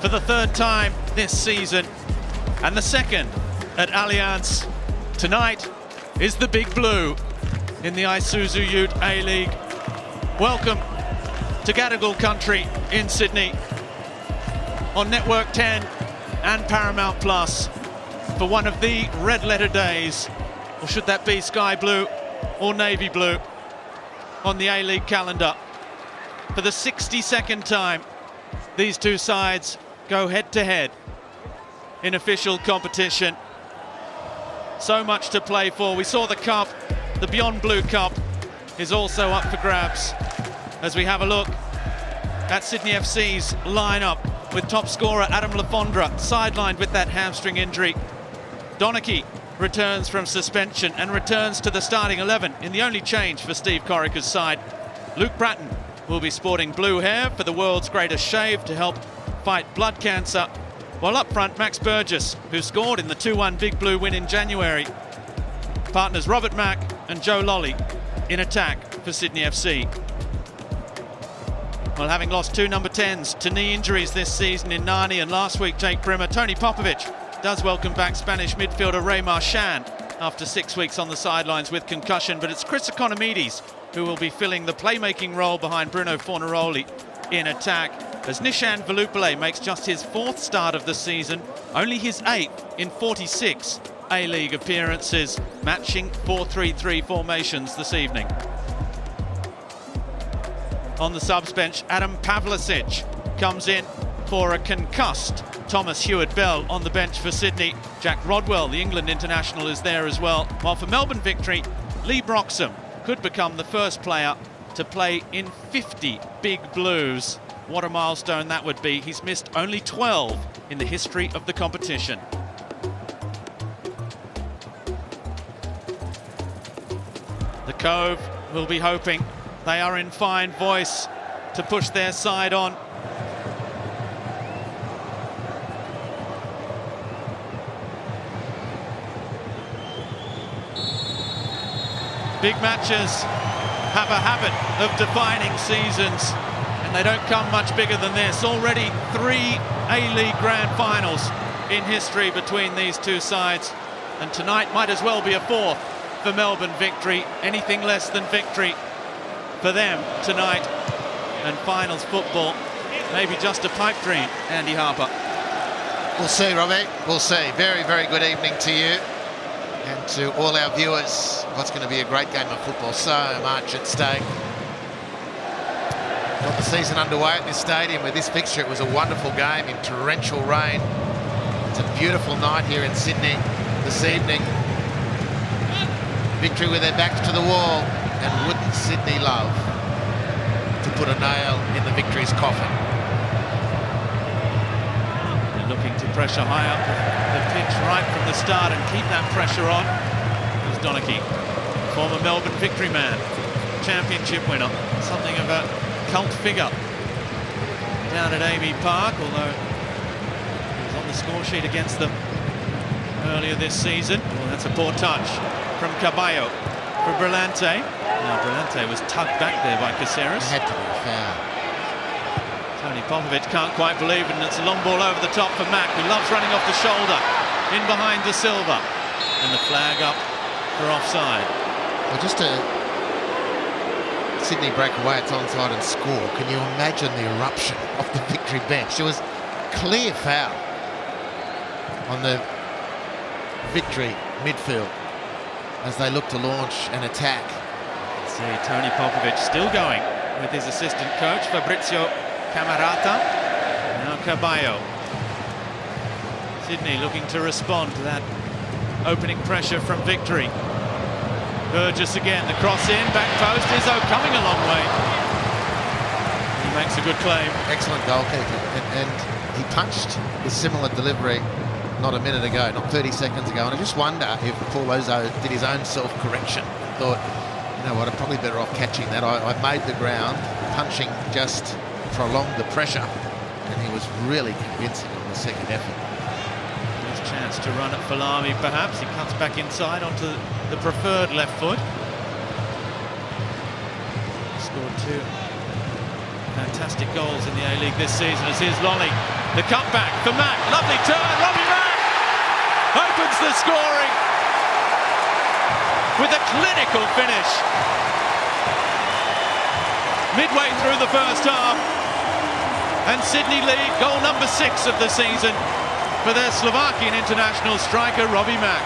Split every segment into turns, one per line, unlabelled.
for the third time this season, and the second at Allianz. Tonight is the Big Blue in the Isuzu Ute A-League. Welcome to Gadigal country in Sydney on Network 10 and Paramount Plus for one of the red-letter days, or should that be sky blue or navy blue, on the A-League calendar. For the 62nd time, these two sides go head-to-head in official competition. So much to play for. We saw the cup, the Beyond Blue Cup, is also up for grabs as we have a look at Sydney FC's lineup, with top scorer Adam Lafondra sidelined with that hamstring injury. Donachie returns from suspension and returns to the starting 11 in the only change for Steve Corica's side. Luke Bratton will be sporting blue hair for the world's greatest shave to help fight blood cancer, while up front Max Burgess, who scored in the 2-1 Big Blue win in January, partners Robert Mack and Joe Lolly in attack for Sydney FC. Well, having lost two number 10s to knee injuries this season in Nani and last week Jake Brimmer, Tony Popovic does welcome back Spanish midfielder Ray Marchand after 6 weeks on the sidelines with concussion, but it's Chris Economides who will be filling the playmaking role behind Bruno Fornaroli in attack, as Nishan Velupillay makes just his 4th start of the season, only his 8th in 46 A-League appearances, matching 4-3-3 formations this evening. On the subs bench, Adam Pavlicic comes in for a concussed Thomas Hewitt-Bell. On the bench for Sydney, Jack Rodwell, the England international, is there as well. While for Melbourne victory, Lee Broxham could become the first player to play in 50 Big Blues. What a milestone that would be. He's missed only 12 in the history of the competition. The Cove will be hoping they are in fine voice to push their side on. Big matches have a habit of defining seasons, and they don't come much bigger than this. Already 3 A-League Grand Finals in history between these two sides, and tonight might as well be a 4th for Melbourne victory. Anything less than victory for them tonight, and finals football maybe just a pipe dream. Andy Harper.
We'll see, Robbie, we'll see. Very, very good evening to you and to all our viewers. What's going to be a great game of football, so much at stake. Got the season underway at this stadium with this fixture. It was a wonderful game in torrential rain. It's a beautiful night here in Sydney this evening. Victory with their backs to the wall, and wouldn't Sydney love to put a nail in the victory's coffin.
They're looking to pressure high up the pitch right from the start and keep that pressure on. There's Donachie, former Melbourne victory man, championship winner, something of a cult figure down at Amy Park, although he was on the score sheet against them earlier this season. Well, that's a poor touch from Caballo for Brillante. Now Brillante was tugged back there by Caceres.
It had to be a foul.
Tony Popovic can't quite believe it, and it's a long ball over the top for Mack, who loves running off the shoulder, in behind De Silva, and the flag up for offside.
Well, just to Sydney break away, it's onside and score. Can you imagine the eruption of the victory bench? There was clear foul on the victory midfield as they look to launch an attack.
See Tony Popovic still going with his assistant coach Fabrizio Camarata. Now Caballo. Sydney looking to respond to that opening pressure from victory. Burgess again, the cross in, back post. Izzo coming a long way. He makes a good claim.
Excellent goalkeeper, and he punched a similar delivery not a minute ago, not 30 seconds ago, and I just wonder if Paul Izzo did his own self-correction, thought, you know what, I'm probably better off catching that. I made the ground, punching just prolonged the pressure, and he was really convincing on the second effort.
Nice chance to run at Falami, perhaps. He cuts back inside onto the preferred left foot. Scored 2 fantastic goals in the A-League this season, as here's Lolly The cutback for Mack. Lovely turn. Robbie Mack opens the scoring with a clinical finish. Midway through the first half. And Sydney lead goal number 6 of the season for their Slovakian international striker Robbie Mack.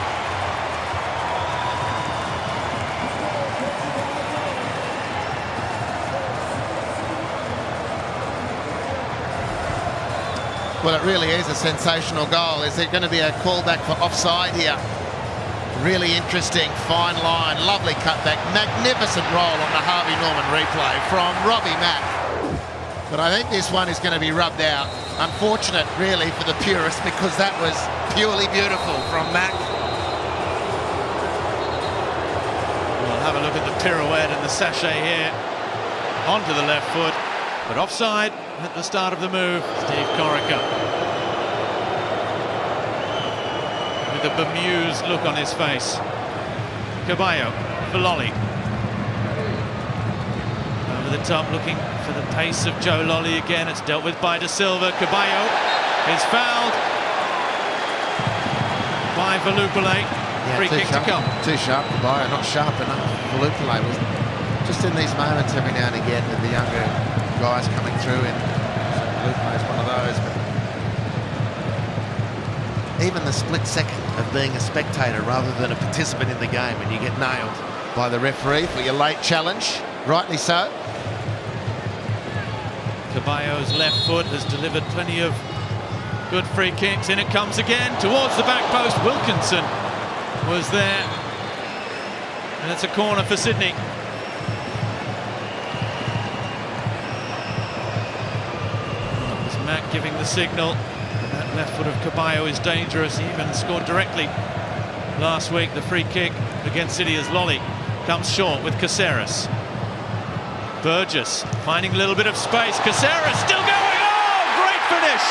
Well, it really is a sensational goal. Is there going to be a callback for offside here? Really interesting, fine line, lovely cutback, magnificent roll on the Harvey Norman replay from Robbie Mack. But I think this one is going to be rubbed out. Unfortunate, really, for the purists, because that was purely beautiful from Mack.
We'll have a look at the pirouette and the sachet here. Onto the left foot, but offside at the start of the move. Steve Corica with a bemused look on his face. Caballo for Lolly. Over the top, looking for the pace of Joe Lolly again. It's dealt with by De Silva. Caballo is fouled by Valupale.
Yeah,
free kick
sharp,
to come.
Too sharp, Caballo, not sharp enough. Valupale was just in these moments every now and again with the younger guys coming through, and Valupale is one of those. But even the split second of being a spectator rather than a participant in the game, and you get nailed by the referee for your late challenge, rightly so.
Caballo's left foot has delivered plenty of good free kicks. In it comes again towards the back post. Wilkinson was there, and it's a corner for Sydney. It's Mack giving the signal. That left foot of Caballo is dangerous. He even scored directly last week. The free kick against City as Lolly comes short with Caceres. Burgess finding a little bit of space. Caceres still going. Oh, great finish!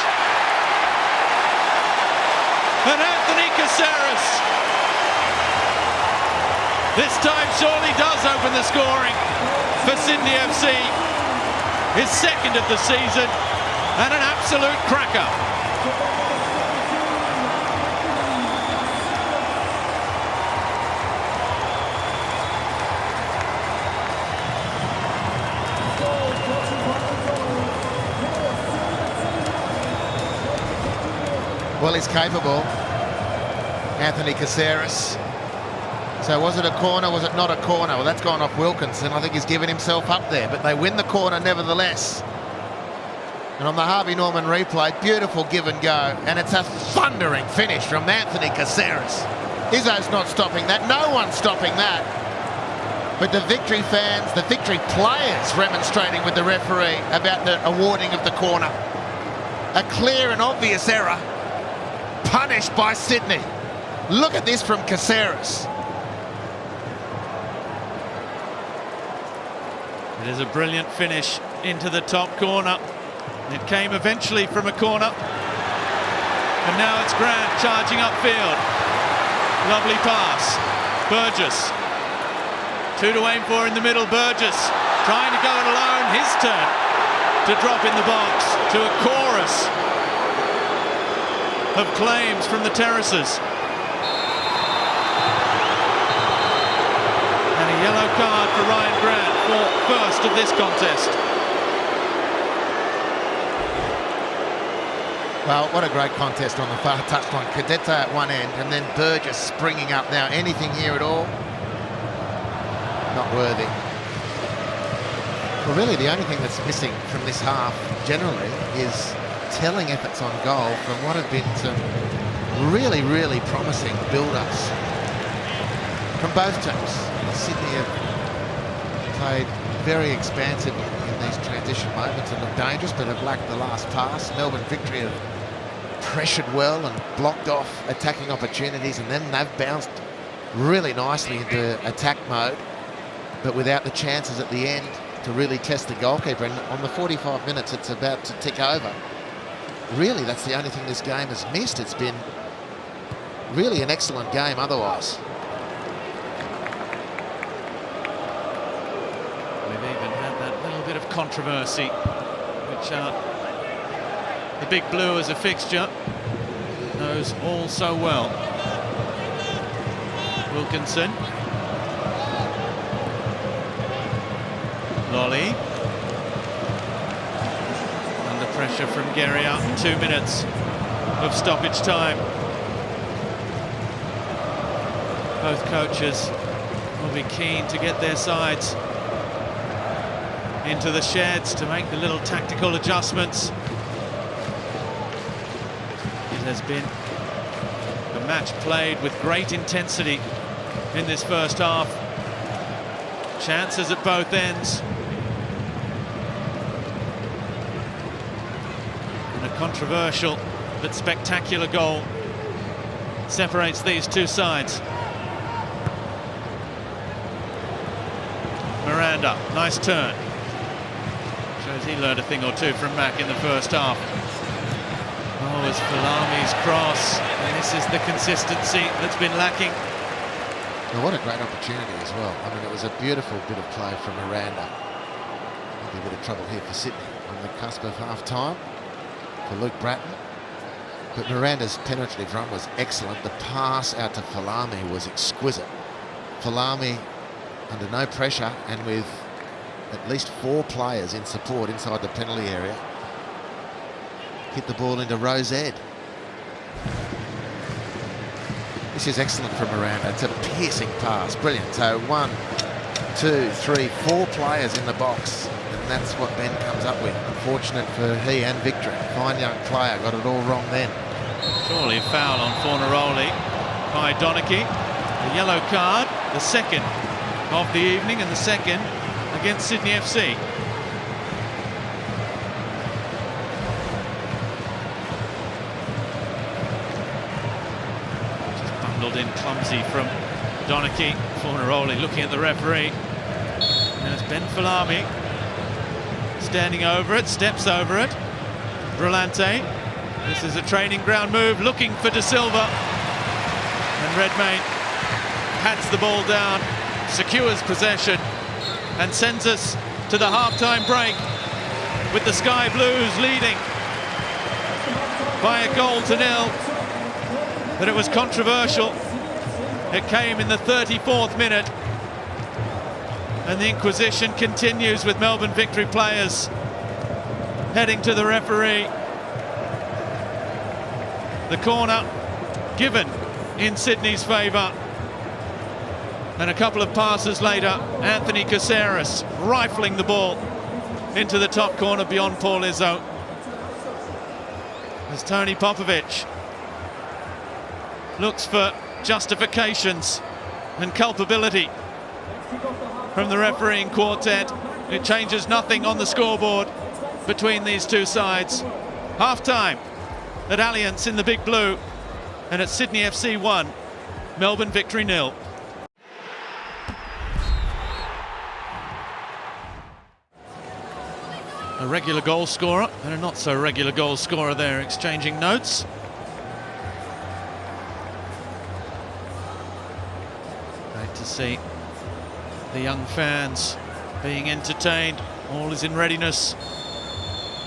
And Anthony Caceres this time surely does open the scoring for Sydney FC. His second of the season, and an absolute cracker.
Well, he's capable, Anthony Caceres. So was it a corner, was it not a corner? Well, that's gone off Wilkinson. I think he's given himself up there, but they win the corner nevertheless. And on the Harvey Norman replay, beautiful give and go. And it's a thundering finish from Anthony Caceres. Izzo's not stopping that. No one's stopping that. But the Victory fans, the Victory players remonstrating with the referee about the awarding of the corner. A clear and obvious error. Punished by Sydney. Look at this from Caceres.
It is a brilliant finish into the top corner. It came eventually from a corner. And now it's Grant charging upfield. Lovely pass. Burgess. 2 to aim for in the middle. Burgess trying to go it alone. His turn to drop in the box to a chorus of claims from the terraces. And a yellow card for Ryan Grant for first of this contest.
Well, what a great contest on the far touchline. Cadetta at one end, and then Burgess springing up now. Anything here at all? Not worthy. Well, really, the only thing that's missing from this half, generally, is telling efforts on goal from what have been some really, really promising build-ups from both teams. Sydney have played very expansively in these transition moments and look dangerous, but have lacked the last pass. Melbourne Victory have pressured well and blocked off attacking opportunities, and then they've bounced really nicely into attack mode, but without the chances at the end to really test the goalkeeper. And on the 45 minutes it's about to tick over. Really, that's the only thing this game has missed. It's been really an excellent game otherwise.
We've even had that little bit of controversy, which the big blue as a fixture, knows all so well. Wilkinson. Lolly. Under pressure from Guerrier. 2 minutes of stoppage time. Both coaches will be keen to get their sides into the sheds to make the little tactical adjustments. It has been a match played with great intensity in this first half. Chances at both ends. And a controversial but spectacular goal separates these two sides. Miranda, nice turn. Shows he learned a thing or two from Mac in the first half. Oh, it's Falami's cross, and this is the consistency that's been lacking.
Well, what a great opportunity as well. I mean, it was a beautiful bit of play from Miranda. Maybe a bit of trouble here for Sydney on the cusp of half-time for Luke Bratton. But Miranda's penetrative run was excellent. The pass out to Falami was exquisite. Falami under no pressure and with at least 4 players in support inside the penalty area, hit the ball into Rose Ed. This is excellent from Miranda. It's a piercing pass. Brilliant. So 1, 2, 3, 4 players in the box, and that's what Ben comes up with. Unfortunate for he and Victory. Fine young player, got it all wrong then.
Surely a foul on Fornaroli by Donachie. The yellow card, the second of the evening, and the second against Sydney FC. Just bundled in clumsy from Donachie. Fornaroli looking at the referee. There's Ben Falami standing over it, steps over it. Brillante. This is a training ground move, looking for De Silva. And Redmayne pats the ball down, secures possession, and sends us to the half-time break with the Sky Blues leading by a goal to nil. But it was controversial. It came in the 34th minute, and the inquisition continues with Melbourne Victory players heading to the referee. The corner given in Sydney's favour. And a couple of passes later, Anthony Caceres rifling the ball into the top corner beyond Paul Izzo. As Tony Popovic looks for justifications and culpability from the refereeing quartet. It changes nothing on the scoreboard between these two sides. Half-time at Allianz in the big blue, and at Sydney FC 1, Melbourne Victory 0. A regular goal scorer and a not so regular goal scorer there exchanging notes. Great to see the young fans being entertained. All is in readiness.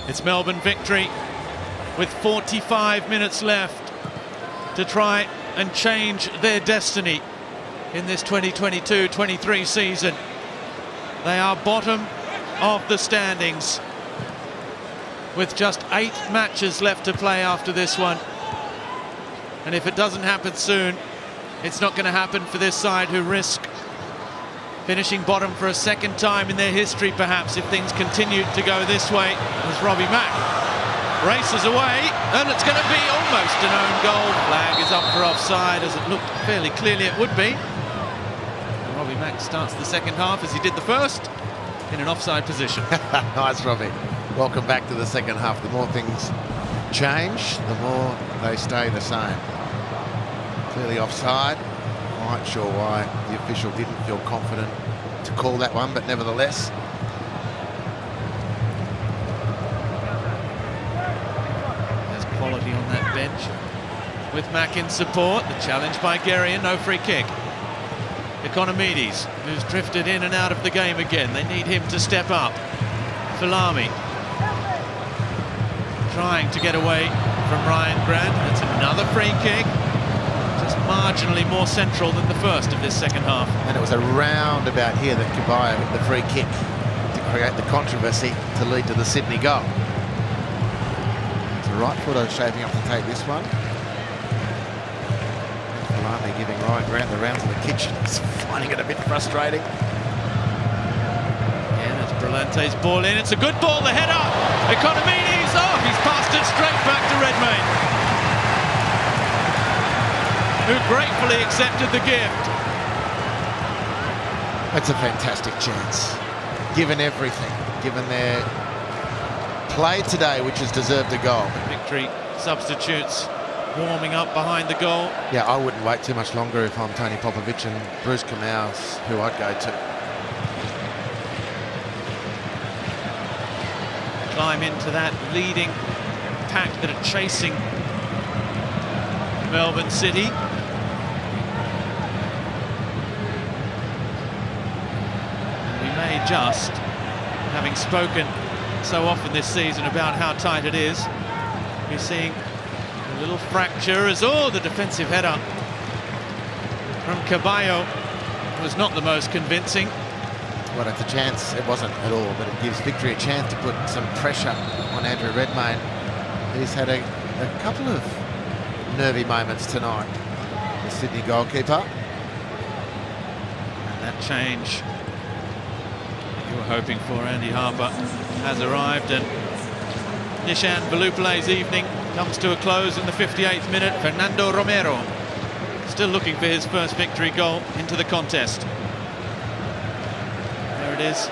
It's Melbourne Victory with 45 minutes left to try and change their destiny in this 2022-23 season. They are bottom of the standings with just 8 matches left to play after this one. And if it doesn't happen soon, it's not going to happen for this side, who risk finishing bottom for a second time in their history, perhaps, if things continue to go this way, as Robbie Mack races away, and it's going to be almost an own goal. Flag is up for offside, as it looked fairly clearly it would be. And Robbie Mack starts the second half, as he did the first, in an offside position.
Nice, Robbie. Welcome back to the second half. The more things change, the more they stay the same. Clearly offside. Not sure why the official didn't feel confident to call that one, but nevertheless.
There's quality on that bench with Mack in support. The challenge by Guerrier, no free kick. Economides, who's drifted in and out of the game again. They need him to step up. Falami. trying to get away from Ryan Grant. It's another free kick, just marginally more central than the first of this second half.
And it was around about here that Caballo with the free kick to create the controversy to lead to the Sydney goal. It's a right footer shaping up to take this one. Finally giving Ryan Grant the rounds of the kitchen. He's finding it a bit frustrating.
And it's Brelante's ball in. It's a good ball. The header. Economides. Oh, he's passed it straight back to Redmayne, who gratefully accepted the gift.
It's a fantastic chance, given everything, given their play today, which has deserved a goal.
Victory substitutes warming up behind the goal.
Yeah, I wouldn't wait too much longer if I'm Tony Popovic, and Bruce Kamau's who I'd go to.
Climb into that leading pack that are chasing Melbourne City. And we may just, having spoken so often this season about how tight it is, be seeing a little fracture as, oh, the defensive header from Caballo was not the most convincing.
Well, it's a chance. It wasn't at all, but it gives Victory a chance to put some pressure on Andrew Redmayne. He's had a couple of nervy moments tonight, the Sydney goalkeeper.
And that change you were hoping for, Andy Harper, has arrived, and Nishan Velupale's evening comes to a close in the 58th minute. Fernando Romero still looking for his first Victory goal into the contest. There it is,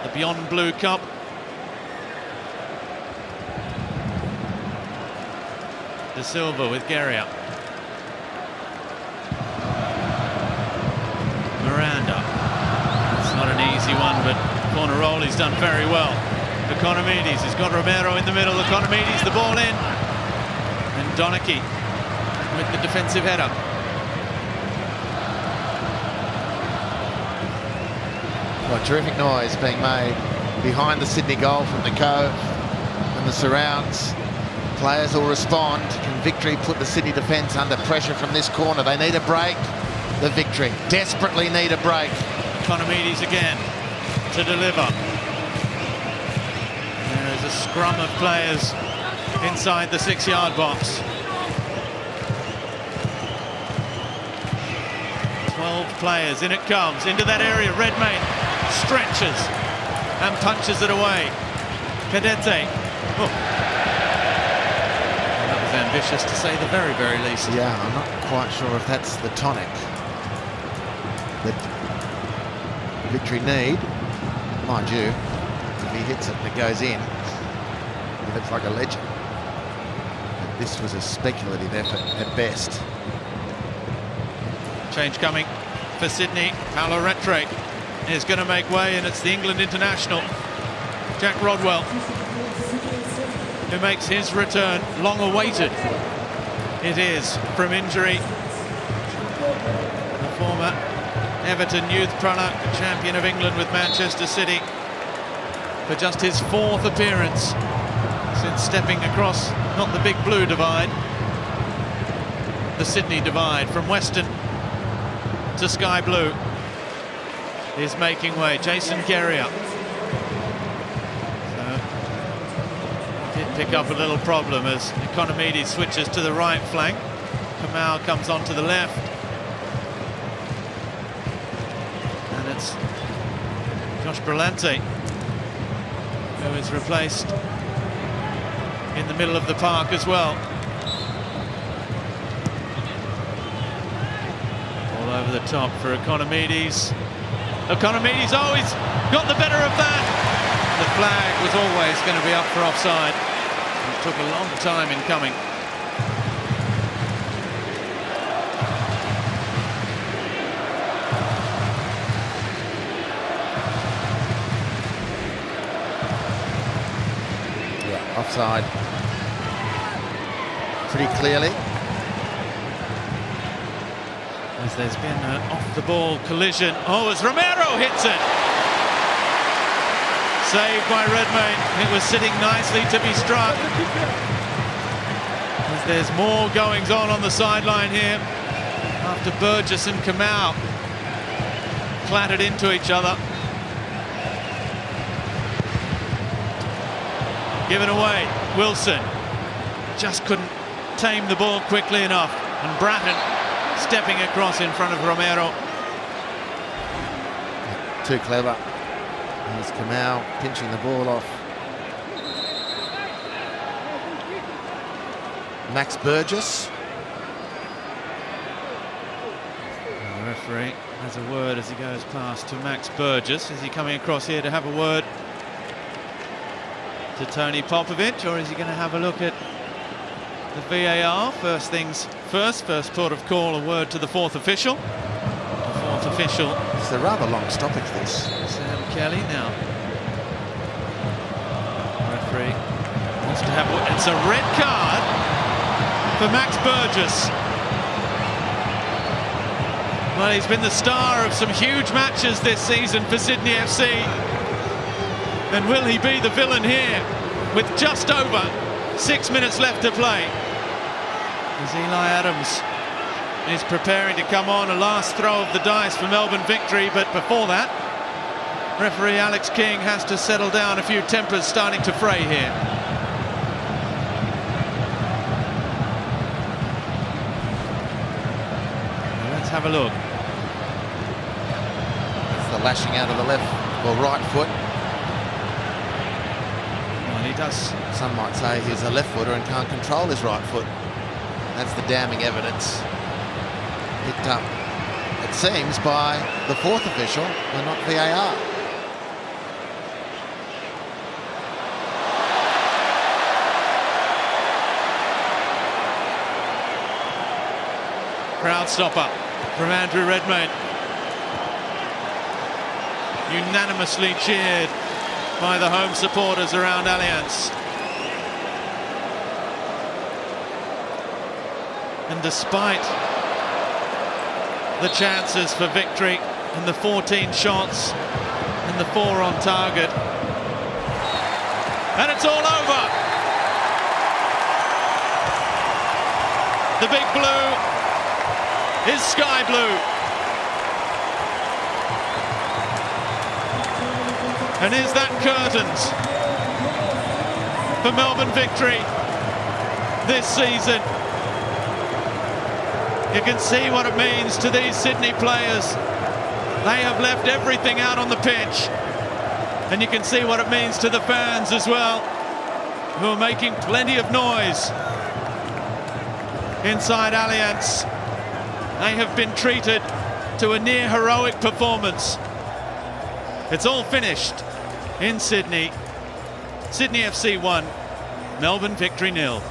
the Beyond Blue Cup. De Silva with Guerria. Miranda. It's not an easy one, but Fornaroli's done very well. Economides has got Romero in the middle. Economides, the ball in. And Donachie with the defensive header.
Well, terrific noise being made behind the Sydney goal from the Cove and the surrounds. Players will respond. Can Victory put the Sydney defence under pressure from this corner? They need a break. The Victory desperately need a break.
Economides again to deliver. There is a scrum of players inside the 6-yard box. 12 players, in it comes, into that area. Redmayne stretches and punches it away. Cadete. Oh. That was ambitious, to say the very, very least.
Yeah, I'm not quite sure if that's the tonic that Victory need. Mind you, if he hits it and it goes in, he looks like a legend. But this was a speculative effort at best.
Change coming for Sydney. Paolo Retre is going to make way, and it's the England international, Jack Rodwell, who makes his return, long awaited. It is from injury. The former Everton youth product, champion of England with Manchester City, for just his 4th appearance since stepping across, not the big blue divide, the Sydney divide, from Western to Sky Blue, is making way. Jason Guerria. So, did pick up a little problem as Economides switches to the right flank. Kamau comes onto the left. And it's Josh Brillante who is replaced in the middle of the park as well. All over the top for Economides. Economides always got the better of that. The flag was always going to be up for offside. It took a long time in coming.
Yeah, offside. Pretty clearly.
As there's been an off-the-ball collision. Oh, as Romero hits it! Saved by Redmayne. It was sitting nicely to be struck. As there's more goings on the sideline here after Burgess and Kamau clattered into each other. Given away. Wilson just couldn't tame the ball quickly enough. And Bratton stepping across in front of Romero.
Too clever. There's Kamau pinching the ball off. Max Burgess.
The referee has a word as he goes past to Max Burgess. Is he coming across here to have a word to Tony Popovic, or is he going to have a look at the VAR? First things first port of call, a word to the fourth official. The fourth official.
It's a rather long stoppage, this.
Sam Kelly now. Referee wants to have a... It's a red card for Max Burgess. Well, he's been the star of some huge matches this season for Sydney FC. And will he be the villain here with just over 6 minutes left to play? As Eli Adams is preparing to come on, a last throw of the dice for Melbourne victory, but before that, referee Alex King has to settle down. A few tempers starting to fray here. Now let's have a look.
It's the lashing out of the left or right foot.
Well, he does.
Some might say he's a left footer and can't control his right foot. That's the damning evidence picked up, it seems, by the fourth official and not VAR.
Crowd stopper from Andrew Redmayne. Unanimously cheered by the home supporters around Allianz. And despite the chances for victory and the 14 shots and the 4 on target, and it's all over. The big blue is sky blue. And is that curtains for Melbourne victory this season? You can see what it means to these Sydney players. They have left everything out on the pitch. And you can see what it means to the fans as well, who are making plenty of noise inside Allianz. They have been treated to a near heroic performance. It's all finished in Sydney. Sydney FC 1, Melbourne victory 0.